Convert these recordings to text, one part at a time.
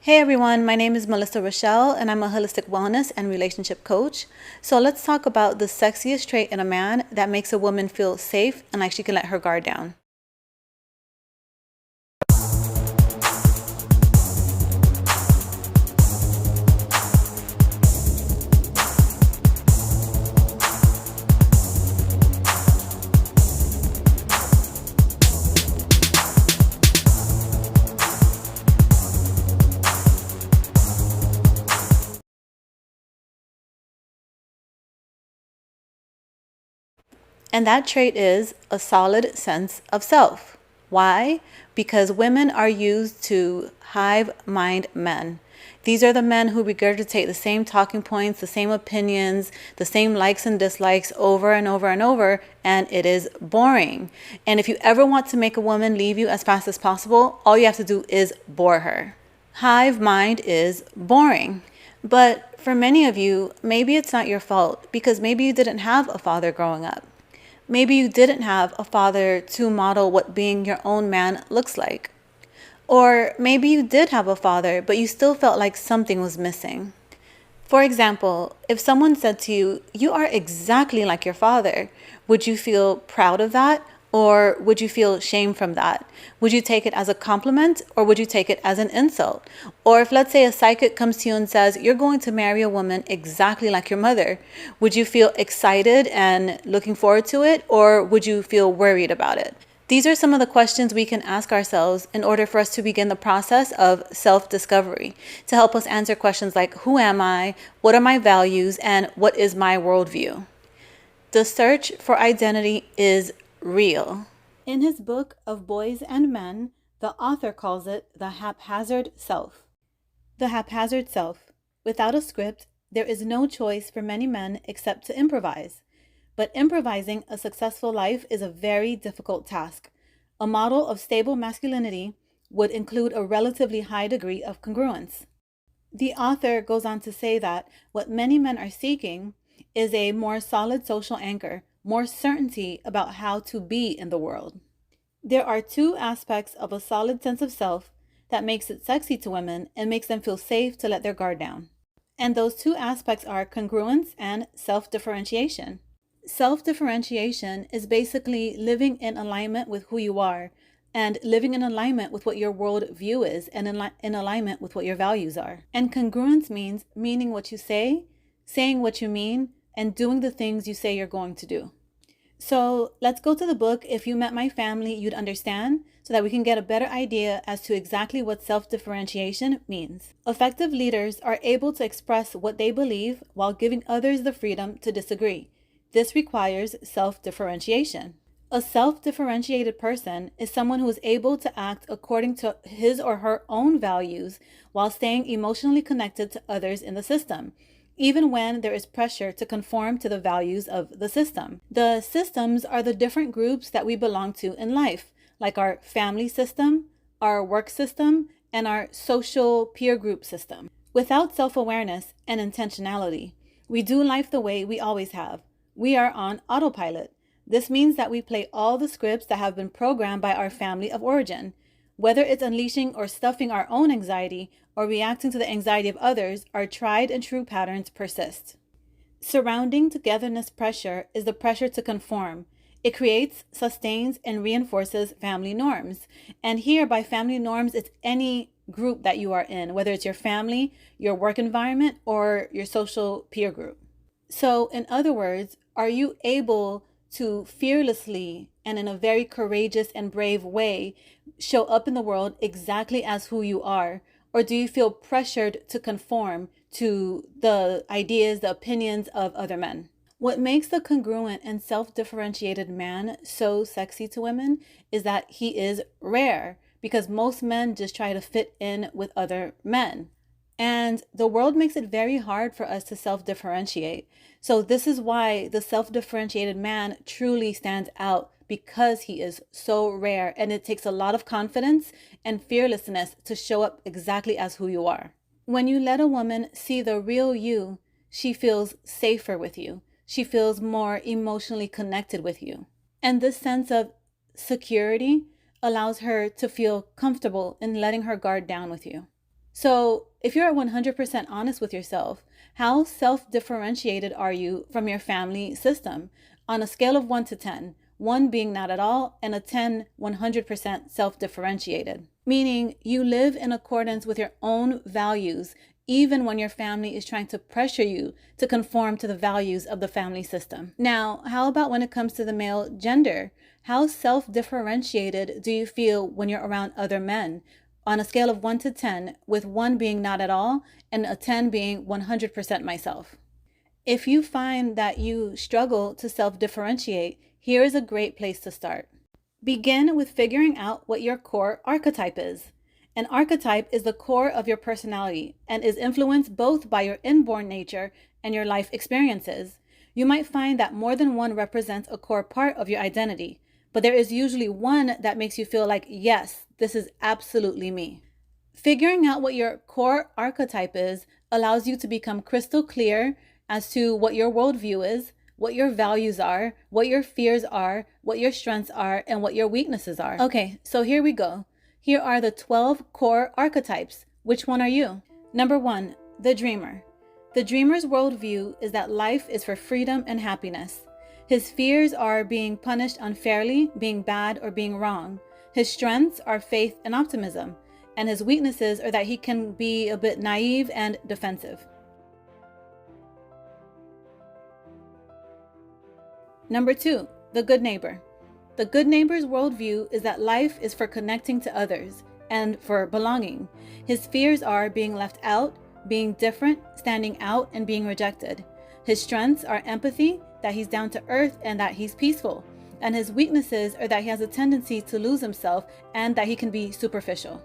Hey everyone, my name is Melissa Rochelle and I'm a holistic wellness and relationship coach. So let's talk about the sexiest trait in a man that makes a woman feel safe and like she can let her guard down. And that trait is a solid sense of self. Why? Because women are used to hive mind men. These are the men who regurgitate the same talking points, the same opinions, the same likes and dislikes over and over and over, and it is boring. And if you ever want to make a woman leave you as fast as possible, all you have to do is bore her. Hive mind is boring. But for many of you, maybe it's not your fault because maybe you didn't have a father growing up. Maybe you didn't have a father to model what being your own man looks like. Or maybe you did have a father, but you still felt like something was missing. For example, if someone said to you, "You are exactly like your father," would you feel proud of that? Or would you feel shame from that? Would you take it as a compliment or would you take it as an insult? Or if, let's say, a psychic comes to you and says, "You're going to marry a woman exactly like your mother," would you feel excited and looking forward to it? Or would you feel worried about it? These are some of the questions we can ask ourselves in order for us to begin the process of self-discovery, to help us answer questions like, who am I? What are my values? And what is my worldview? The search for identity is real. In his book of Boys and Men, the author calls it the haphazard self. The haphazard self. Without a script, there is no choice for many men except to improvise. But improvising a successful life is a very difficult task. A model of stable masculinity would include a relatively high degree of congruence. The author goes on to say that what many men are seeking is a more solid social anchor, more certainty about how to be in the world. There are two aspects of a solid sense of self that makes it sexy to women and makes them feel safe to let their guard down. And those two aspects are congruence and self-differentiation. Self-differentiation is basically living in alignment with who you are and living in alignment with what your world view is and in alignment with what your values are. And congruence means meaning what you say, saying what you mean, and doing the things you say you're going to do. So let's go to the book. If you met my family, you'd understand, so that we can get a better idea as to exactly what self-differentiation means. Effective leaders are able to express what they believe while giving others the freedom to disagree. This requires self-differentiation. A self-differentiated person is someone who is able to act according to his or her own values while staying emotionally connected to others in the system, even when there is pressure to conform to the values of the system. The systems are the different groups that we belong to in life, like our family system, our work system, and our social peer group system. Without self-awareness and intentionality, we do life the way we always have. We are on autopilot. This means that we play all the scripts that have been programmed by our family of origin. Whether it's unleashing or stuffing our own anxiety or reacting to the anxiety of others, our tried and true patterns persist. Surrounding togetherness pressure is the pressure to conform. It creates, sustains, and reinforces family norms. And here, by family norms, it's any group that you are in, whether it's your family, your work environment, or your social peer group. So, in other words, are you able to fearlessly and in a very courageous and brave way show up in the world exactly as who you are? Or do you feel pressured to conform to the ideas, the opinions of other men? What makes the congruent and self-differentiated man so sexy to women is that he is rare, because most men just try to fit in with other men. And the world makes it very hard for us to self-differentiate. So this is why the self-differentiated man truly stands out, because he is so rare, and it takes a lot of confidence and fearlessness to show up exactly as who you are. When you let a woman see the real you, she feels safer with you. She feels more emotionally connected with you. And this sense of security allows her to feel comfortable in letting her guard down with you. So, if you're 100% honest with yourself, how self differentiated are you from your family system? On a scale of 1 to 10, 1 being not at all, and a 10, 100% self differentiated. Meaning you live in accordance with your own values, even when your family is trying to pressure you to conform to the values of the family system. Now, how about when it comes to the male gender? How self differentiated do you feel when you're around other men? On a scale of 1 to 10, with 1 being not at all and a 10 being 100% myself. If you find that you struggle to self differentiate, here is a great place to start. Begin with figuring out what your core archetype is. An archetype is the core of your personality and is influenced both by your inborn nature and your life experiences. You might find that more than one represents a core part of your identity, but there is usually one that makes you feel like, yes, this is absolutely me. Figuring out what your core archetype is allows you to become crystal clear as to what your worldview is, what your values are, what your fears are, what your strengths are, and what your weaknesses are. Okay, so here we go. Here are the 12 core archetypes. Which one are you? Number 1, the dreamer. The dreamer's worldview is that life is for freedom and happiness. His fears are being punished unfairly, being bad, or being wrong. His strengths are faith and optimism, and his weaknesses are that he can be a bit naive and defensive. Number 2, the good neighbor. The good neighbor's worldview is that life is for connecting to others and for belonging. His fears are being left out, being different, standing out, and being rejected. His strengths are empathy, that he's down to earth, and that he's peaceful. And his weaknesses are that he has a tendency to lose himself and that he can be superficial.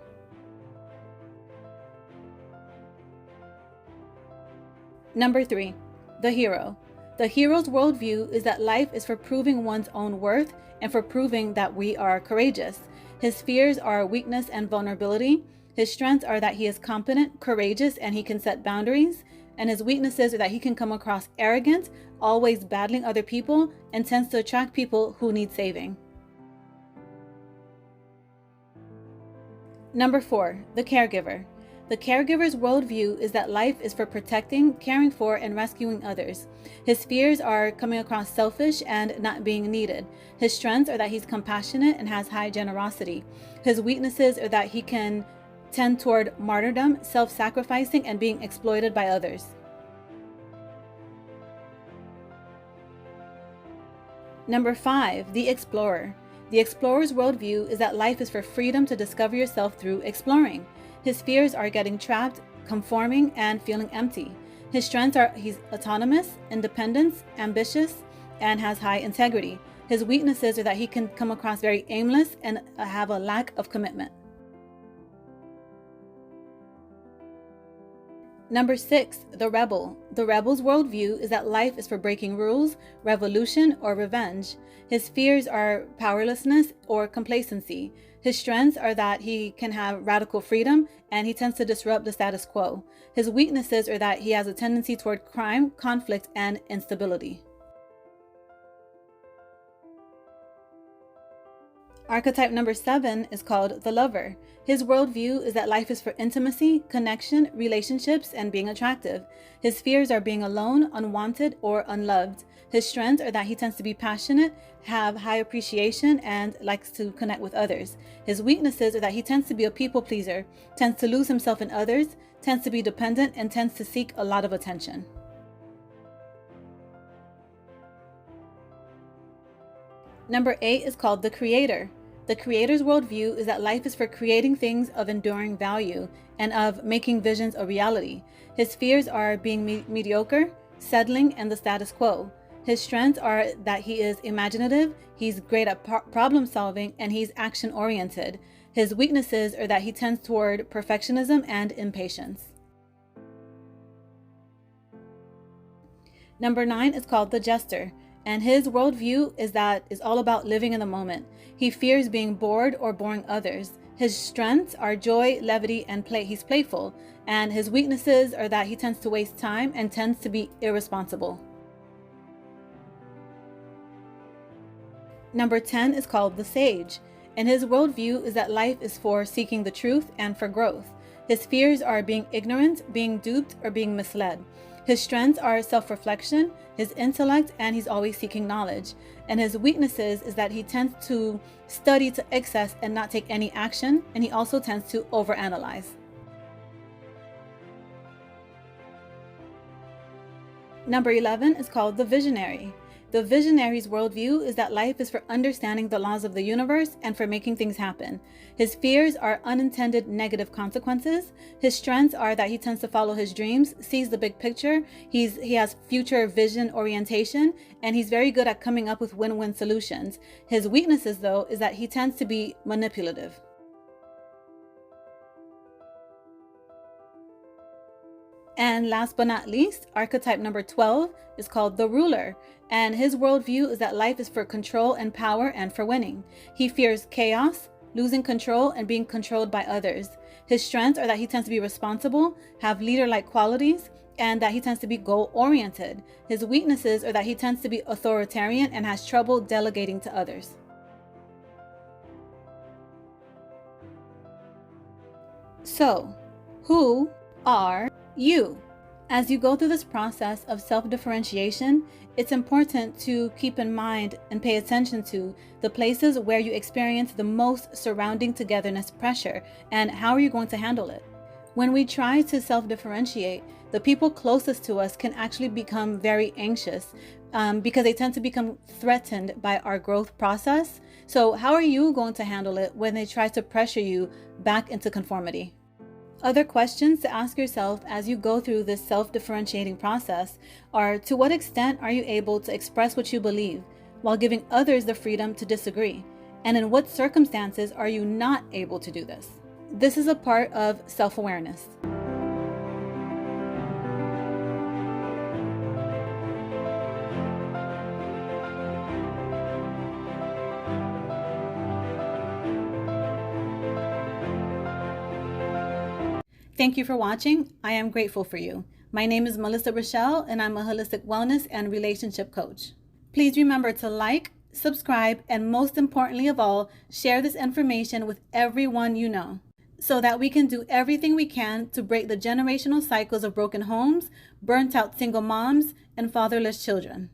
Number 3, the hero. The hero's worldview is that life is for proving one's own worth and for proving that we are courageous. His fears are weakness and vulnerability. His strengths are that he is competent, courageous, and he can set boundaries. And his weaknesses are that he can come across arrogant, always battling other people, and tends to attract people who need saving. Number 4, the caregiver. The caregiver's worldview is that life is for protecting, caring for, and rescuing others. His fears are coming across selfish and not being needed. His strengths are that he's compassionate and has high generosity. His weaknesses are that he can tend toward martyrdom, self-sacrificing, and being exploited by others. Number 5, the explorer. The explorer's worldview is that life is for freedom to discover yourself through exploring. His fears are getting trapped, conforming, and feeling empty. His strengths are he's autonomous, independent, ambitious, and has high integrity. His weaknesses are that he can come across very aimless and have a lack of commitment. Number 6, the rebel. The rebel's worldview is that life is for breaking rules, revolution, or revenge. His fears are powerlessness or complacency. His strengths are that he can have radical freedom and he tends to disrupt the status quo. His weaknesses are that he has a tendency toward crime, conflict, and instability. Archetype number 7 is called the lover. His worldview is that life is for intimacy, connection, relationships, and being attractive. His fears are being alone, unwanted, or unloved. His strengths are that he tends to be passionate, have high appreciation, and likes to connect with others. His weaknesses are that he tends to be a people pleaser, tends to lose himself in others, tends to be dependent, and tends to seek a lot of attention. Number 8 is called the creator. The creator's worldview is that life is for creating things of enduring value and of making visions a reality. His fears are being mediocre, settling, and the status quo. His strengths are that he is imaginative, he's great at problem solving, and he's action oriented. His weaknesses are that he tends toward perfectionism and impatience. Number 9 is called the jester. And his worldview is all about living in the moment. He fears being bored or boring others. His strengths are joy, levity, and play. He's playful. And his weaknesses are that he tends to waste time and tends to be irresponsible. Number 10 is called the sage. And his worldview is that life is for seeking the truth and for growth. His fears are being ignorant, being duped, or being misled. His strengths are self-reflection, his intellect, and he's always seeking knowledge. And his weaknesses is that he tends to study to excess and not take any action, and he also tends to overanalyze. Number 11 is called the visionary. The visionary's worldview is that life is for understanding the laws of the universe and for making things happen. His fears are unintended negative consequences. His strengths are that he tends to follow his dreams, sees the big picture, he has future vision orientation, and he's very good at coming up with win-win solutions. His weaknesses, though, is that he tends to be manipulative. And last but not least, archetype number 12 is called the ruler. And his worldview is that life is for control and power and for winning. He fears chaos, losing control, and being controlled by others. His strengths are that he tends to be responsible, have leader-like qualities, and that he tends to be goal-oriented. His weaknesses are that he tends to be authoritarian and has trouble delegating to others. So, who are you? As you go through this process of self-differentiation, it's important to keep in mind and pay attention to the places where you experience the most surrounding togetherness pressure and how are you going to handle it. When we try to self-differentiate, the people closest to us can actually become very anxious because they tend to become threatened by our growth process. So how are you going to handle it when they try to pressure you back into conformity? Other questions to ask yourself as you go through this self-differentiating process are: to what extent are you able to express what you believe while giving others the freedom to disagree? And in what circumstances are you not able to do this? This is a part of self-awareness. Thank you for watching. I am grateful for you. My name is Melissa Rochelle, and I'm a holistic wellness and relationship coach. Please remember to like, subscribe, and most importantly of all, share this information with everyone you know, so that we can do everything we can to break the generational cycles of broken homes, burnt out single moms, and fatherless children.